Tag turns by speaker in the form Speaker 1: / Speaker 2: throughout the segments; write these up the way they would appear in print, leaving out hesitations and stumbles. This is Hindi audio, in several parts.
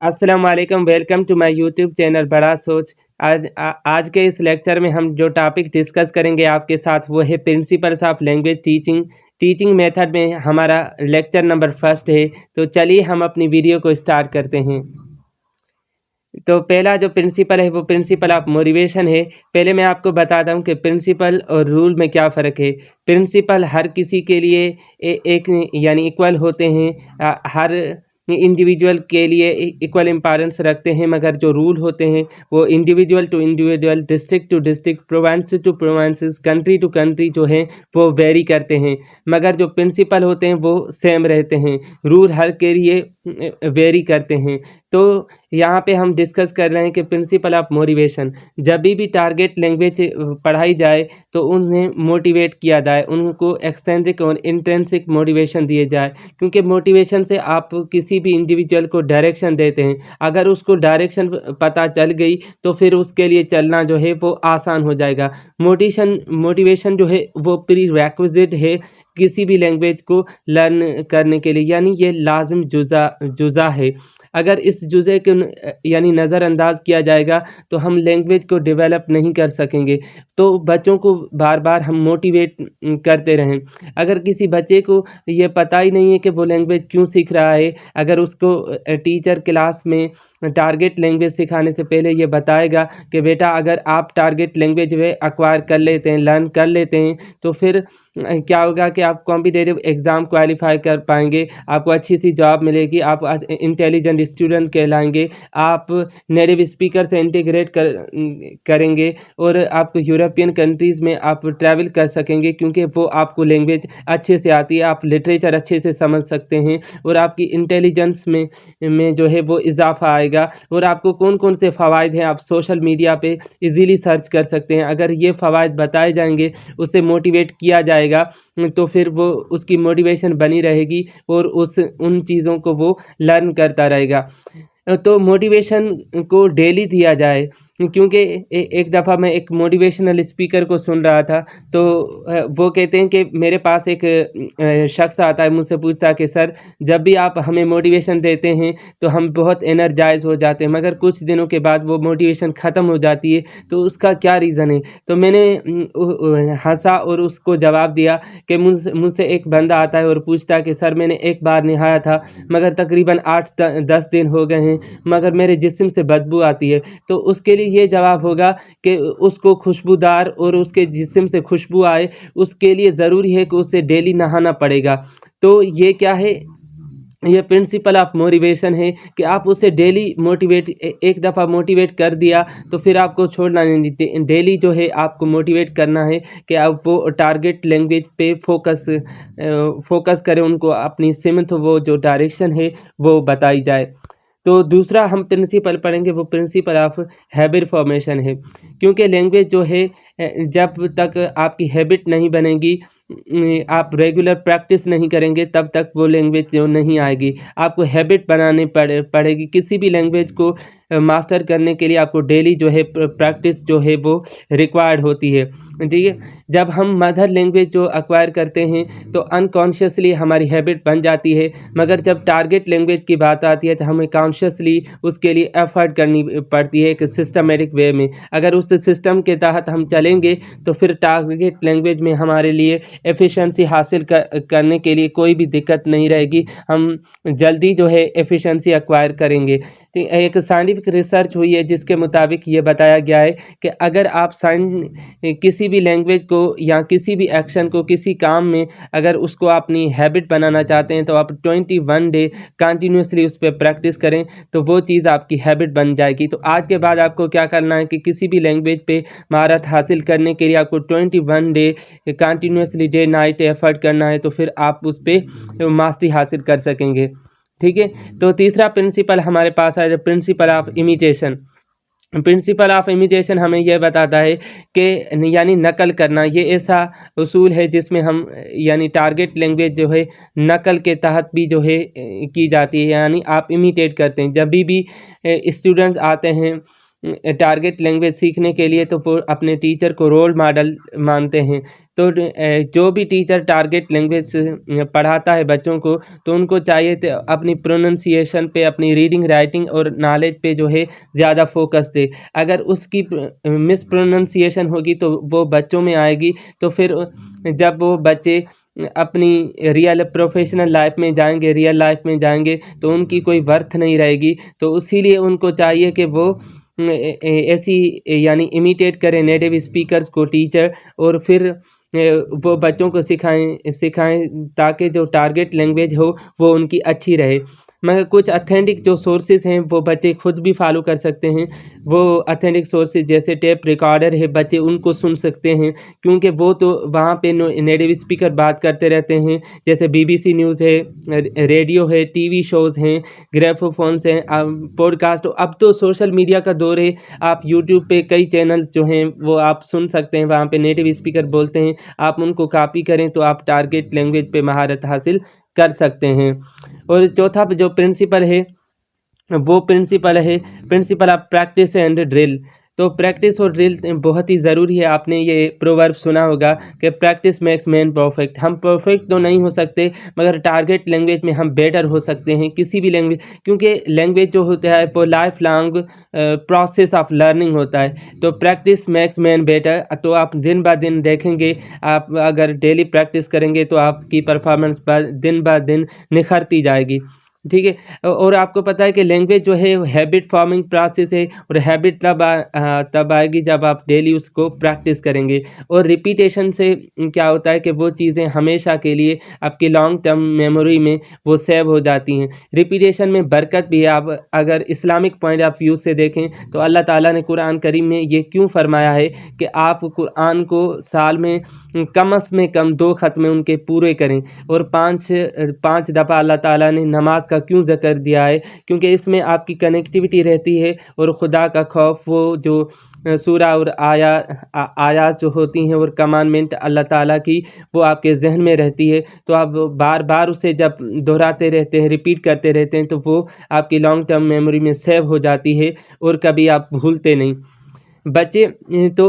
Speaker 1: अस्सलाम वालेकुम। Welcome to my YouTube channel Bada Soch. आज के इस लेक्चर में हम जो टॉपिक डिस्कस करेंगे आपके साथ वो है principles of language teaching method में हमारा लेक्चर नंबर फर्स्ट है। तो चलिए हम अपनी वीडियो को स्टार्ट करते हैं। तो पहला जो प्रिंसिपल है वो प्रिंसिपल ऑफ मोटिवेशन है। पहले मैं आपको बताता हूँ कि प्रिंसिपल और रूल में क्या फ़र्क है। प्रिंसिपल हर किसी के लिए एक यानी इक्वल होते हैं, हर इंडिविजुअल के लिए इक्वल इम्पोर्टेंस रखते हैं, मगर जो रूल होते हैं वो individual to individual, district to district, province to provinces, country to country जो है वो वेरी करते हैं। मगर जो प्रिंसिपल होते हैं वो सेम रहते हैं, रूल हर के लिए वेरी करते हैं। तो यहाँ पे हम डिस्कस कर रहे हैं कि प्रिंसिपल ऑफ मोटिवेशन। जब भी टारगेट लैंग्वेज पढ़ाई जाए तो उन्हें मोटिवेट किया जाए, उनको एक्सटेंसिक और इंट्रिंसिक मोटिवेशन दिए जाए, क्योंकि मोटिवेशन से आप किसी भी इंडिविजुअल को डायरेक्शन देते हैं। अगर उसको डायरेक्शन पता चल गई तो फिर उसके लिए चलना जो है वो आसान हो जाएगा। मोटिवेशन जो है वो प्री रिक्विजिट है किसी भी लैंग्वेज को लर्न करने के लिए, यानी ये लाजिम जुज़ा है। अगर इस जुज़े को यानी नज़रअंदाज किया जाएगा तो हम लैंग्वेज को डेवलप नहीं कर सकेंगे। तो बच्चों को बार बार हम मोटिवेट करते रहें। अगर किसी बच्चे को ये पता ही नहीं है कि वो लैंग्वेज क्यों सीख रहा है, अगर उसको टीचर क्लास में टारगेट लैंग्वेज सिखाने से पहले ये बताएगा कि बेटा अगर आप टारगेट लैंग्वेज वे एक्वायर कर लेते हैं, लर्न कर लेते हैं, तो फिर क्या होगा कि आप कॉम्पिटिटिव एग्ज़ाम क्वालिफाई कर पाएंगे, आपको अच्छी सी जॉब मिलेगी, आप इंटेलिजेंट स्टूडेंट कहलाएंगे, आप नेटिव स्पीकर से इंटीग्रेट करेंगे और आप यूरोपियन कंट्रीज़ में आप ट्रैवल कर सकेंगे, क्योंकि वो आपको लैंग्वेज अच्छे से आती है, आप लिटरेचर अच्छे से समझ सकते हैं और आपकी इंटेलिजेंस में जो है वो इजाफा आएगा। और आपको कौन कौन से फ़वाइद हैं आप सोशल मीडिया पे इजीली सर्च कर सकते हैं। अगर ये फ़वाइद बताए जाएंगे, उसे मोटिवेट किया जाएगा, तो फिर वो उसकी मोटिवेशन बनी रहेगी और उन चीज़ों को वो लर्न करता रहेगा। तो मोटिवेशन को डेली दिया जाए, क्योंकि एक दफ़ा मैं एक मोटिवेशनल स्पीकर को सुन रहा था, तो वो कहते हैं कि मेरे पास एक शख्स आता है, मुझसे पूछता है कि सर जब भी आप हमें मोटिवेशन देते हैं तो हम बहुत एनर्जाइज हो जाते हैं, मगर कुछ दिनों के बाद वो मोटिवेशन ख़त्म हो जाती है, तो उसका क्या रीज़न है। तो मैंने हंसा और उसको जवाब दिया कि मुझसे एक बंदा आता है और पूछता है कि सर मैंने एक बार नहाया था, मगर तकरीबन 8-10 दिन हो गए हैं, मगर मेरे जिस्म से बदबू आती है। तो उसके लिए ये जवाब होगा कि उसको खुशबूदार और उसके जिस्म से खुशबू आए, उसके लिए ज़रूरी है कि उसे डेली नहाना पड़ेगा। तो ये क्या है, ये प्रिंसिपल ऑफ मोटिवेशन है कि आप उसे डेली मोटिवेट, एक दफ़ा मोटिवेट कर दिया तो फिर आपको छोड़ना नहीं, डेली जो है आपको मोटिवेट करना है कि आप वो टारगेट लैंग्वेज पे फोकस करें, उनको अपनी सीमित वो जो डायरेक्शन है वो बताई जाए। तो दूसरा हम प्रिंसिपल पढ़ेंगे वो प्रिंसिपल ऑफ हैबिट फॉर्मेशन है, क्योंकि लैंग्वेज जो है जब तक आपकी हैबिट नहीं बनेगी, आप रेगुलर प्रैक्टिस नहीं करेंगे, तब तक वो लैंग्वेज जो नहीं आएगी। आपको हैबिट बनानी पड़ेगी। किसी भी लैंग्वेज को मास्टर करने के लिए आपको डेली जो है प्रैक्टिस जो है वो रिक्वायर्ड होती है, ठीक है। जब हम मदर लैंग्वेज जो एक्वायर करते हैं तो अनकॉन्शियसली हमारी हैबिट बन जाती है, मगर जब टारगेट लैंग्वेज की बात आती है तो हमें कॉन्शियसली उसके लिए एफर्ट करनी पड़ती है एक सिस्टमेटिक वे में। अगर उस सिस्टम के तहत हम चलेंगे तो फिर टारगेट लैंग्वेज में हमारे लिए एफिशिएंसी हासिल करने के लिए कोई भी दिक्कत नहीं रहेगी, हम जल्दी जो है एफिशिएंसी एक्वायर करेंगे। तो एक साइंटिफिक रिसर्च हुई है जिसके मुताबिक ये बताया गया है कि अगर आप किसी भी लैंग्वेज को या किसी भी एक्शन को, किसी काम में अगर उसको अपनी हैबिट बनाना चाहते हैं तो आप 21 डे कंटिन्यूसली उस पर प्रैक्टिस करें, तो वो चीज़ आपकी हैबिट बन जाएगी। तो आज के बाद आपको क्या करना है कि किसी भी लैंग्वेज पे महारत हासिल करने के लिए आपको 21 day continuously day night effort करना है, तो फिर आप उस पर मास्टरी हासिल कर सकेंगे, ठीक है। तो तीसरा प्रिंसिपल हमारे पास है principle of imitation. Principle of imitation हमें यह बताता है कि यानी नकल करना, ये ऐसा उसूल है जिसमें हम यानी टारगेट लैंग्वेज जो है नकल के तहत भी जो है की जाती है, यानी आप इमिटेट करते हैं। जब भी स्टूडेंट्स आते हैं टारगेट लैंग्वेज सीखने के लिए तो वो अपने टीचर को रोल मॉडल मानते हैं। तो जो भी टीचर टारगेट लैंग्वेज पढ़ाता है बच्चों को, तो उनको चाहिए तो अपनी प्रोनंसिएशन पे, अपनी रीडिंग राइटिंग और नॉलेज पे जो है ज़्यादा फोकस दे। अगर उसकी मिस प्रोनंसिएशन होगी तो वो बच्चों में आएगी, तो फिर जब वो बच्चे अपनी रियल प्रोफेशनल लाइफ में जाएंगे, रियल लाइफ में जाएंगे, तो उनकी कोई वर्थ नहीं रहेगी। तो इसीलिए उनको चाहिए कि वो ऐसी यानी इमिटेट करें नेटिव स्पीकर्स को टीचर, और फिर वो बच्चों को सिखाएं ताकि जो टारगेट लैंग्वेज हो वो उनकी अच्छी रहे। मगर कुछ ऑथेंटिक जो सोर्सेज हैं वो बच्चे खुद भी फॉलो कर सकते हैं। वो ऑथेंटिक सोर्सेज जैसे टेप रिकॉर्डर है, बच्चे उनको सुन सकते हैं, क्योंकि वो तो वहाँ पे नेटिव स्पीकर बात करते रहते हैं। जैसे BBC न्यूज़ है, रेडियो है, TV शोज़ हैं, ग्रामोफोन्स हैं, पॉडकास्ट। अब तो सोशल मीडिया का दौर है, आप यूट्यूब पे कई चैनल्स जो हैं वो आप सुन सकते हैं, वहाँ पे नेटिव स्पीकर बोलते हैं, आप उनको कॉपी करें तो आप टारगेट लैंग्वेज पे महारत हासिल कर सकते हैं। और चौथा जो प्रिंसिपल है वो principle of practice and drill. तो प्रैक्टिस और ड्रिल बहुत ही ज़रूरी है। आपने ये प्रोवर्ब सुना होगा कि प्रैक्टिस मेक्स मैन परफेक्ट। हम परफेक्ट तो नहीं हो सकते, मगर टारगेट लैंग्वेज में हम बेटर हो सकते हैं, किसी भी लैंग्वेज, क्योंकि लैंग्वेज जो होता है वो life long process of learning होता है। तो प्रैक्टिस मेक्स मैन बेटर। तो आप दिन ब दिन देखेंगे, आप अगर डेली प्रैक्टिस करेंगे तो आपकी परफॉर्मेंस दिन ब दिन निखरती जाएगी। ठीक है। और आपको पता है कि लैंग्वेज जो है हैबिट फॉर्मिंग प्रोसेस है, और हैबिट तब आएगी जब आप डेली उसको प्रैक्टिस करेंगे। और रिपीटेशन से क्या होता है कि वो चीज़ें हमेशा के लिए आपकी लॉन्ग टर्म मेमोरी में वो सेव हो जाती हैं। रिपीटेशन में बरकत भी है। आप अगर इस्लामिक पॉइंट ऑफ व्यू से देखें तो अल्लाह ताला ने कुरान करीम में ये क्यों फरमाया है कि आप कुरान को साल में कम से कम 2 ख़त्म उनके पूरे करें। और 5 दफ़ा अल्लाह ताला ने नमाज का क्यों ज़िक्र दिया है, क्योंकि इसमें आपकी कनेक्टिविटी रहती है, और खुदा का खौफ, वो जो सूरा और आयात जो होती हैं और कमांडमेंट अल्लाह ताला की, वो आपके जहन में रहती है। तो आप बार बार उसे जब दोहराते रहते हैं, रिपीट करते रहते हैं, तो वो आपकी लॉन्ग टर्म मेमोरी में सेव हो जाती है और कभी आप भूलते नहीं। बच्चे तो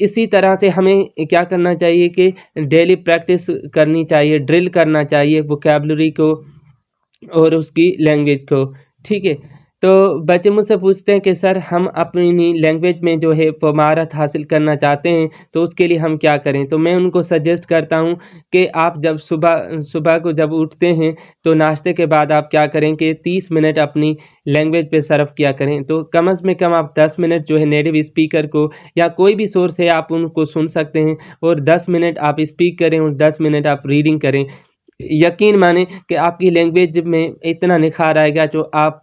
Speaker 1: इसी तरह से हमें क्या करना चाहिए कि डेली प्रैक्टिस करनी चाहिए, ड्रिल करना चाहिए वोकैबुलरी को और उसकी लैंग्वेज को। ठीक है। तो बच्चे मुझसे पूछते हैं कि सर हम अपनी लैंग्वेज में जो है वो महारत हासिल करना चाहते हैं, तो उसके लिए हम क्या करें? तो मैं उनको सजेस्ट करता हूँ कि आप जब सुबह को जब उठते हैं तो नाश्ते के बाद आप क्या करें कि 30 मिनट अपनी लैंग्वेज पे सर्व किया करें। तो कम से कम आप 10 मिनट जो है नेटिव स्पीकर को या कोई भी सोर्स है आप उनको सुन सकते हैं, और 10 मिनट आप स्पीक करें और 10 मिनट आप रीडिंग करें। यकीन माने कि आपकी लैंग्वेज में इतना निखार आएगा जो आप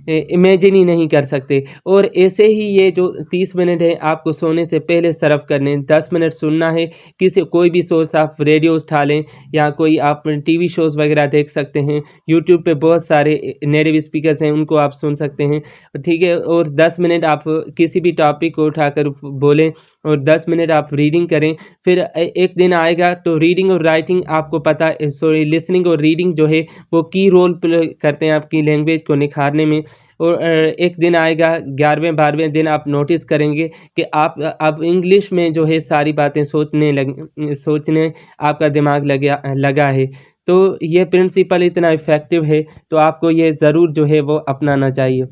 Speaker 1: इमेजिन ही नहीं कर सकते। और ऐसे ही ये जो 30 मिनट है आपको सोने से पहले सर्व करने, 10 मिनट सुनना है। कोई भी सोर्स आप रेडियो उठा लें या कोई आप TV शोज़ वगैरह देख सकते हैं। यूट्यूब पे बहुत सारे नेटिव स्पीकर्स हैं, उनको आप सुन सकते हैं। ठीक है। और 10 मिनट आप किसी भी टॉपिक को उठाकर बोलें, और 10 मिनट आप रीडिंग करें। फिर एक दिन आएगा तो रीडिंग और राइटिंग, आपको पता है, लिसनिंग और रीडिंग जो है वो की रोल प्ले करते हैं आपकी लैंग्वेज को निखारने में। और एक दिन आएगा 11वें 12वें दिन आप नोटिस करेंगे कि आप अब इंग्लिश में जो है सारी बातें सोचने आपका दिमाग लगा है। तो ये प्रिंसिपल इतना इफ़ेक्टिव है, तो आपको ये ज़रूर जो है वो अपनाना चाहिए।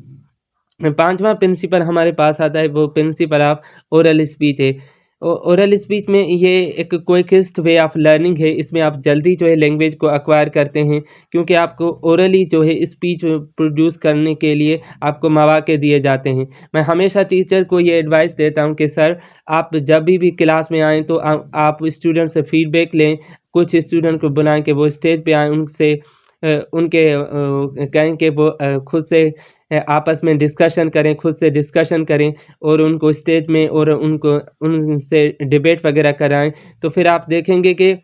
Speaker 1: 5वां प्रिंसिपल हमारे पास आता है, वो प्रिंसिपल ऑफ ओरल स्पीच है। ओरल स्पीच में ये एक क्विकेस्ट वे ऑफ लर्निंग है। इसमें आप जल्दी जो है लैंग्वेज को एक्वायर करते हैं, क्योंकि आपको ओरली जो है स्पीच प्रोड्यूस करने के लिए आपको मौके दिए जाते हैं। मैं हमेशा टीचर को ये एडवाइस देता हूँ कि सर आप जब भी क्लास में आएँ तो आप स्टूडेंट से फीडबैक लें। कुछ स्टूडेंट को बुलाएं कि वो स्टेज पे आएँ, उनसे कहें कि वो खुद से आपस में डिस्कशन करें, खुद से डिस्कशन करें, और उनको स्टेज में और उनसे डिबेट वगैरह कराएं। तो फिर आप देखेंगे कि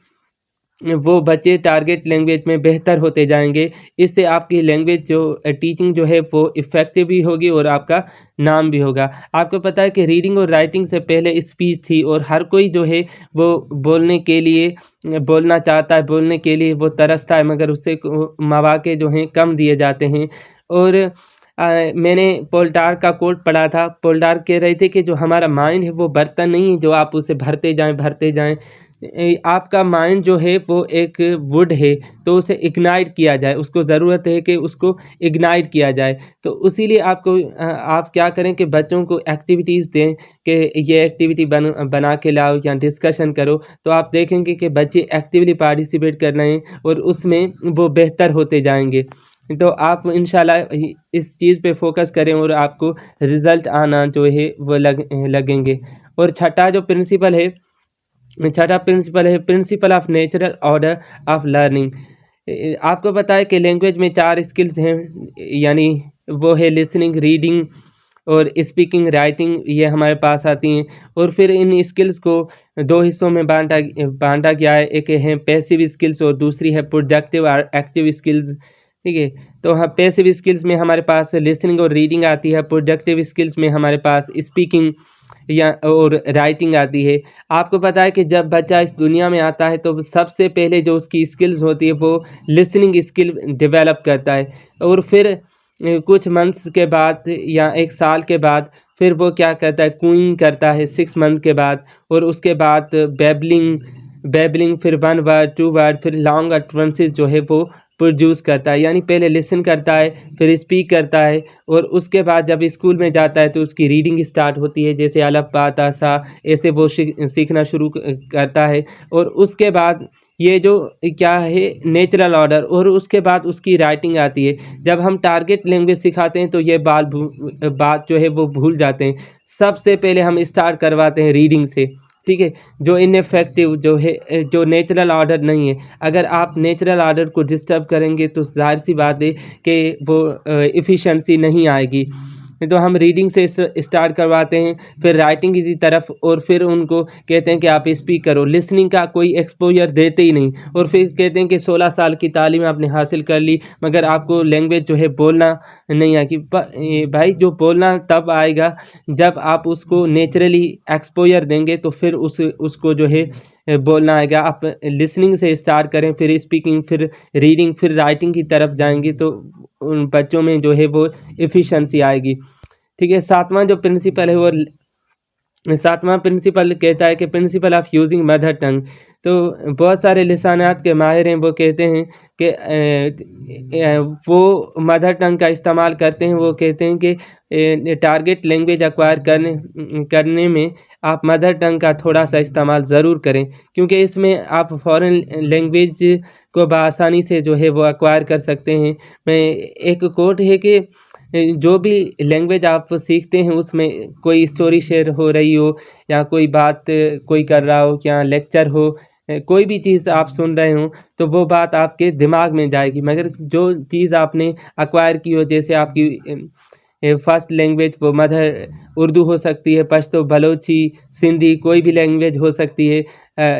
Speaker 1: वो बच्चे टारगेट लैंग्वेज में बेहतर होते जाएंगे। इससे आपकी लैंग्वेज जो टीचिंग जो है वो इफ़ेक्टिव भी होगी और आपका नाम भी होगा। आपको पता है कि रीडिंग और राइटिंग से पहले स्पीच थी, और हर कोई जो है वो बोलने के लिए बोलना चाहता है, बोलने के लिए वो तरसता है, मगर उससे मौके जो हैं कम दिए जाते हैं। और मैंने पोल्टार का कोट पढ़ा था। पोल्टार कह रहे थे कि जो हमारा माइंड है वो बर्तन नहीं है जो आप उसे भरते जाएं। आपका माइंड जो है वो एक वुड है, तो उसे इग्नाइट किया जाए, उसको ज़रूरत है कि उसको इग्नाइट किया जाए। तो इसीलिए आप क्या करें कि बच्चों को एक्टिविटीज़ दें कि ये एक्टिविटी बना के लाओ या डिस्कशन करो, तो आप देखेंगे कि बच्चे एक्टिवली पार्टिसिपेट कर रहे हैं और उसमें वो बेहतर होते जाएंगे। तो आप इंशाल्लाह इस चीज़ पे फोकस करें और आपको रिज़ल्ट आना जो है वो लगेंगे। और छठा प्रिंसिपल है principle of natural order of learning. आपको पता है कि लैंग्वेज में 4 स्किल्स हैं, यानी वो है लिसनिंग, रीडिंग और स्पीकिंग, राइटिंग, ये हमारे पास आती हैं। और फिर इन स्किल्स को 2 हिस्सों में बांटा गया है। एक है पैसिव स्किल्स और दूसरी है प्रोडक्टिव और एक्टिव स्किल्स। ठीक है, तो हाँ, पैसिव स्किल्स में हमारे पास लिसनिंग और रीडिंग आती है। प्रोडक्टिव स्किल्स में हमारे पास स्पीकिंग या और राइटिंग आती है। आपको पता है कि जब बच्चा इस दुनिया में आता है तो सबसे पहले जो उसकी स्किल्स होती है वो लिसनिंग स्किल डेवलप करता है, और फिर कुछ मंथ्स के बाद या 1 साल के बाद फिर वो क्या करता है, कूइंग करता है 6 मंथ के बाद, और उसके बाद बेबलिंग, फिर 1 वर्ड 2 वर्ड, फिर लॉन्ग अटरेंसेस जो है वो प्रोड्यूस करता है। यानी पहले लिसन करता है, फिर स्पीक करता है, और उसके बाद जब स्कूल में जाता है तो उसकी रीडिंग स्टार्ट होती है, जैसे अलफ बा ता सा, ऐसे वो सीखना शुरू करता है। और उसके बाद ये जो क्या है नेचुरल ऑर्डर, और उसके बाद उसकी राइटिंग आती है। जब हम टारगेट लैंग्वेज सिखाते हैं तो ये बात जो है वो भूल जाते हैं। सबसे पहले हम स्टार्ट करवाते हैं रीडिंग से, ठीक है, जो इनफेक्टिव जो है, जो नेचुरल ऑर्डर नहीं है। अगर आप नेचुरल ऑर्डर को डिस्टर्ब करेंगे तो जाहिर सी बात है कि वो एफिशिएंसी नहीं आएगी। तो हम रीडिंग से स्टार्ट करवाते हैं, फिर राइटिंग की तरफ, और फिर उनको कहते हैं कि आप स्पीक करो। लिसनिंग का कोई एक्सपोजर देते ही नहीं, और फिर कहते हैं कि 16 साल की तालीम आपने हासिल कर ली मगर आपको लैंग्वेज जो है बोलना नहीं आएगी। भाई, जो बोलना तब आएगा जब आप उसको नेचुरली एक्सपोजर देंगे, तो फिर उसको जो है बोलना आएगा। आप लिसनिंग से स्टार्ट करें, फिर स्पीकिंग, फिर रीडिंग, फिर राइटिंग की तरफ जाएंगे तो उन बच्चों में जो है वो एफिशिएंसी आएगी। ठीक है, सातवां प्रिंसिपल कहता है कि principle of using mother tongue. तो बहुत सारे लिसानात के माहिर हैं, वो कहते हैं कि वो मदर टंग का इस्तेमाल करते हैं। वो कहते हैं कि टारगेट लैंग्वेज एक्वायर करने में आप मदर टंग का थोड़ा सा इस्तेमाल ज़रूर करें, क्योंकि इसमें आप फॉरेन लैंग्वेज को बआसानी से जो है वो एक्वायर कर सकते हैं। एक कोट है कि जो भी लैंग्वेज आप सीखते हैं उसमें कोई स्टोरी शेयर हो रही हो, या कोई बात कोई कर रहा हो, या लेक्चर हो, कोई भी चीज़ आप सुन रहे हो, तो वो बात आपके दिमाग में जाएगी। मगर जो चीज़ आपने एक्वायर की हो, जैसे आपकी फर्स्ट लैंग्वेज वो मदर उर्दू हो सकती है, पश्तो, बलोची, सिंधी, कोई भी लैंग्वेज हो सकती है।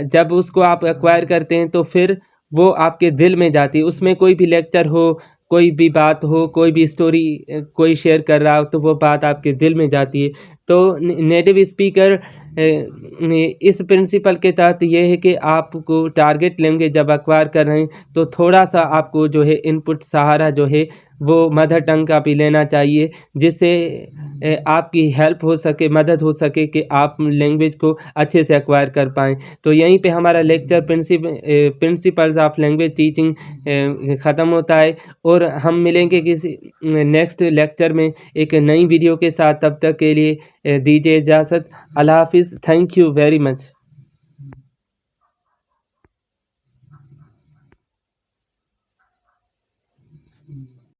Speaker 1: जब उसको आप एक्वायर करते हैं तो फिर वो आपके दिल में जाती है। उसमें कोई भी लेक्चर हो, कोई भी बात हो, कोई भी स्टोरी कोई शेयर कर रहा हो, तो वो बात आपके दिल में जाती है। तो नेटिव स्पीकर इस प्रिंसिपल के तहत ये है कि आपको टारगेट लैंग्वेज जब एक्वायर कर रहे हैं तो थोड़ा सा आपको जो है इनपुट सहारा जो है वो मदर टंग का भी लेना चाहिए, जिससे आपकी हेल्प हो सके, मदद हो सके कि आप लैंग्वेज को अच्छे से एक्वायर कर पाएँ। तो यहीं पे हमारा lecture principles of language teaching ख़त्म होता है, और हम मिलेंगे किसी नेक्स्ट लेक्चर में एक नई वीडियो के साथ। तब तक के लिए दीजिए इजाज़त। अल्लाह हाफ़िज़। Thank you very much.